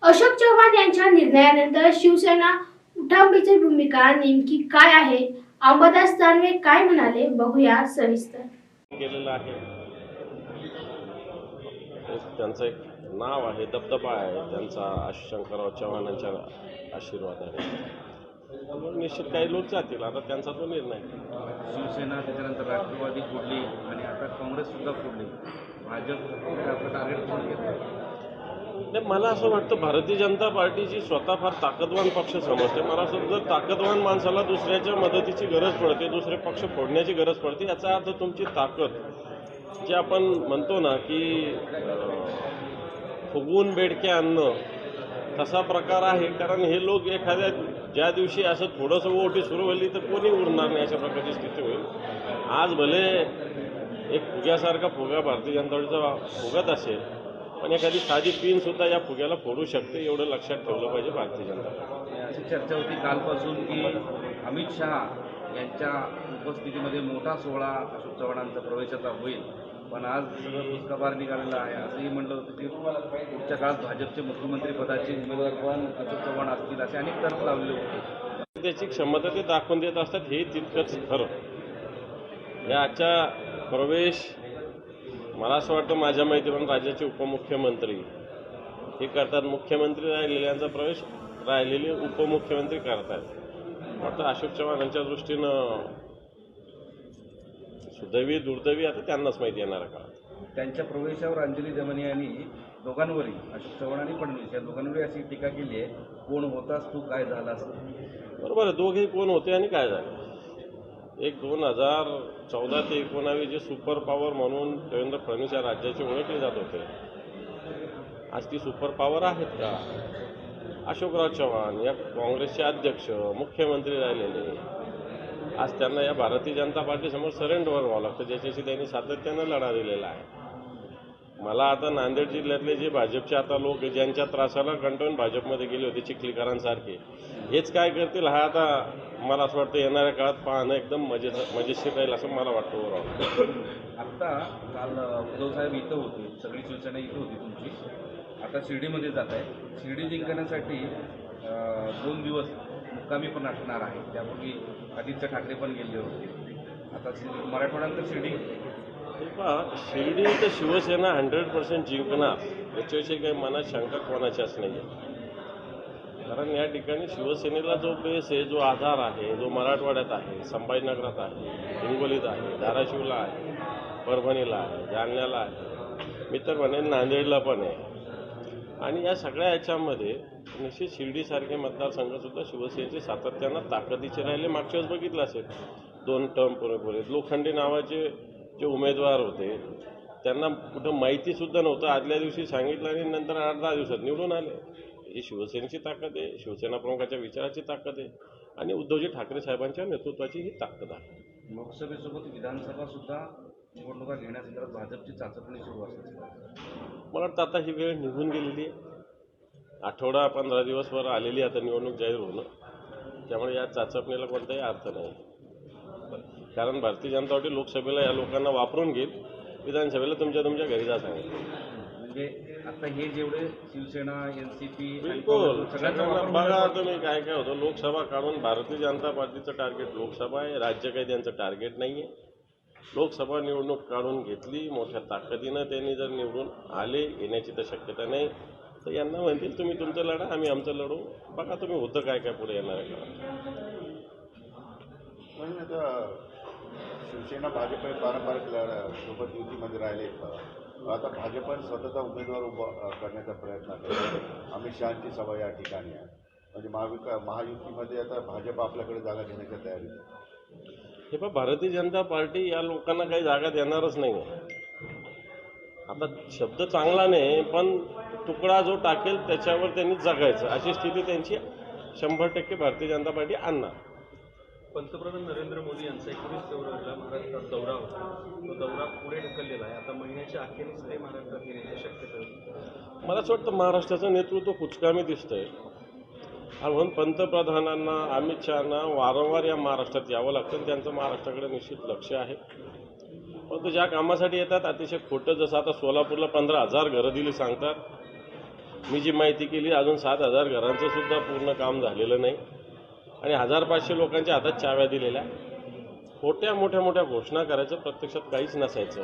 अशोक चव्हाण यांच्या निर्णयानंतर शिवसेना उठांबीची भूमिका नेमकी काय आहे? अंबादास दानवे काय म्हणाले, बघूया सविस्तर. केलेलं आहे. त्यांचं एक नाव आहे, दबदबा आहे त्यांचा, शंकरराव चव्हाणांच्या आशीर्वाद आहे. त्यामुळे निश्चित काही लोक जातील, आता त्यांचा तो निर्णय. शिवसेना, त्याच्यानंतर राष्ट्रवादी फोडली आणि आता काँग्रेस सुद्धा फोडली. भाजप टार्गेट कोण घेतलं? नाही, मला असं वाटतं भारतीय जनता पार्टीची स्वतः फार ताकदवान पक्ष समजते. मला असं वाटतं, जर ताकदवान माणसाला दुसऱ्याच्या मदतीची गरज पडते, दुसरे पक्ष फोडण्याची गरज पडते, याचा अर्थ तुमची ताकद, जे आपण म्हणतो ना की फुगवून बेडके आणणं, तसा प्रकार आहे. कारण हे लोक एखाद्या ज्या दिवशी असं थोडंसं ओटी सुरू व्हायली तर कोणी उरणार नाही, अशा प्रकारची स्थिती होईल. आज भले एक फुग्यासारखा फुगा भारतीय जनता पार्टीचा फुगत असेल, पण एखादी साधी पिन सुद्धा या फुग्याला फोडू शकते, एवढं लक्षात ठेवलं पाहिजे भारतीय जनता पार्टी. अशी चर्चा होती कालपासून की अमित शहा यांच्या उपस्थितीमध्ये मोठा सोहळा अशोक चव्हाणांचा प्रवेशाचा होईल, पण आज सगळं पुस्काबार निघालेला आहे. असंही म्हटलं होतं की पुढच्या काळात भाजपचे मुख्यमंत्री पदाचे उमेदवार पण अशोक चव्हाण असतील, असे अनेक तर्क लावले होते. त्याची क्षमता ते दाखवून देत असतात, हे तितकंच खरं. या आजच्या प्रवेश, मला असं वाटतं माझ्या माहितीप्रमाणे राज्याचे उपमुख्यमंत्री हे करतात, मुख्यमंत्री राहिलेल्यांचा प्रवेश राहिलेले उपमुख्यमंत्री करतात. वाटतं अशोक चव्हाण यांच्या दृष्टीनं सुदैवी दुर्दैवी आता त्यांनाच माहिती येणार काळात. त्यांच्या प्रवेशावर अंजली दमनी यांनी दोघांवरही, अशोक चव्हाण आणि फडणवीस या दोघांवरही अशी टीका केली आहे, कोण होतास तू, काय झाला असं. बरोबर आहे, दोघेही कोण होते आणि काय झालं. एक 2014 ते 2019 जे सुपर पॉवर म्हणून देवेंद्र फडणवीस या राज्याचे ओळखले जात होते, आज ती सुपर पॉवर आहेत का? अशोकराव चव्हाण या काँग्रेसचे अध्यक्ष, मुख्यमंत्री राहिलेले, आज त्यांना या भारतीय जनता पार्टीसमोर सरेंडर व्हावं लागतं, ज्याच्याशी त्यांनी सातत्यानं लढा दिलेला आहे. मला आता नांदेड जिल्ह्यातले जे भाजपचे आता लोक ज्यांच्या त्रासाला कंटाळून भाजपमध्ये गेले होते, चिखलीकरांसारखे, हेच काय करतील हा आता मला असं वाटतं येणाऱ्या काळात पाहणं एकदम मजेशीर राहील असं मला वाटतं. ओव्हरऑल आत्ता काल उद्धव साहेब इथं होते, सगळी शिवसेना इथं होती तुमची, आता शिर्डीमध्ये जात आहे. शिर्डी जिंकण्यासाठी 2 दिवस मुक्कामी पण असणार आहे. त्यापूर्वी आदित्य ठाकरे पण गेले होते. आता मराठवाड्यात शिर्डी, शिर्डी तर शिवसेना 100% जिंकणार, याच्याविषयी काही मनात शंका कोणाच्याच नाही आहे. कारण या ठिकाणी शिवसेनेला जो बेस आहे, जो आधार आहे, जो मराठवाड्यात आहे, संभाजीनगरात आहे, हिंगोलीत आहे, धाराशिवला आहे, परभणीला आहे, जालन्याला आहे, मी तर म्हणेन नांदेडला पण आहे. आणि या सगळ्या याच्यामध्ये निश्चित शिर्डीसारखे मतदारसंघसुद्धा शिवसेनेचे सातत्यानं ताकदीचे राहिले. मागच्या वेळेस बघितलं असेल, 2 टर्म पुरेपुरे लोखंडे नावाचे जे उमेदवार होते, त्यांना कुठं माहितीसुद्धा नव्हतं, आदल्या दिवशी सांगितलं आणि नंतर 8-10 दिवसात निवडून आले. ही शिवसेनेची ताकद आहे, शिवसेना प्रमुखाच्या विचाराची ताकद आहे आणि उद्धवजी ठाकरे साहेबांच्या नेतृत्वाची ही ताकद आहे. लोकसभेसोबत विधानसभा सुद्धा निवडणुका घेण्यासंदर्भात भाजपची चाचपणी सुरू असते. मला वाटतं आता ही वेळ निघून गेलेली आहे. आठवडा 15 दिवसभर आलेली आता निवडणूक जाहीर होणं, त्यामुळे या चाचपणीला कोणताही अर्थ नाही. कारण भारतीय जनता पार्टी लोकसभेला या लोकांना वापरून घेईल, विधानसभेला तुमच्या घरी जा सांगेल. म्हणजे आता हे जेवढे शिवसेना, एनसीपी, बिलकुल सगळ्यांना बघा तुम्ही काय काय होतं. लोकसभा काढून भारतीय जनता पार्टीचं टार्गेट लोकसभा आहे, राज्य काही त्यांचं टार्गेट नाही आहे. लोकसभा निवडणूक काढून घेतली, मोठ्या ताकदीनं त्यांनी जर निवडून आले, येण्याची तर शक्यता नाही, तर यांना म्हणतील तुम्ही तुमचं लढा, आम्ही आमचं लढू. बघा तुम्ही होतं काय काय पुढे येणार आहे का. पण आता शिवसेना भाजप पारंपरिक सोबत युतीमध्ये राहिले, आता भाजपने स्वतःचा उमेदवार उभा करण्याचा प्रयत्न केला. अमित शहांची सभा या ठिकाणी आहे, म्हणजे महायुतीमध्ये आता भाजप आपल्याकडे जागा घेण्याच्या तयारीत आहे. हे पण भारतीय जनता पार्टी या लोकांना काही जागा देणारच नाही आहे. आता शब्द चांगला नाही, पण तुकडा जो टाकेल त्याच्यावर त्यांनी जगायचं, अशी स्थिती त्यांची 100% भारतीय जनता पार्टी आणणार. पंतप्रधान नरेंद्र मोदी यांचा 19 फेब्रुवारीला महाराष्ट्रात दौरा होता, तो दौरा पुढे ढकललेला आहे. आता महिन्याच्या अखेरीस ते महाराष्ट्रात येण्याची शक्यता आहे. मला असं वाटतं महाराष्ट्राचं नेतृत्व कुचकामी दिसतंय, म्हणून पंतप्रधानांना, अमित शहांना वारंवार या महाराष्ट्रात यावं लागतं. त्यांचं महाराष्ट्राकडे निश्चित लक्ष आहे. परंतु ज्या कामासाठी येतात अतिशय खोटं, जसं आता सोलापूरला 15,000 घरं दिली सांगतात, मी जी माहिती केली अजून 7,000 घरांचं सुद्धा पूर्ण काम झालेलं नाही आणि 1,500 लोकांच्या हातात चाव्या दिलेल्या. मोठ्या घोषणा करायचं, प्रत्यक्षात काहीच नसायचं.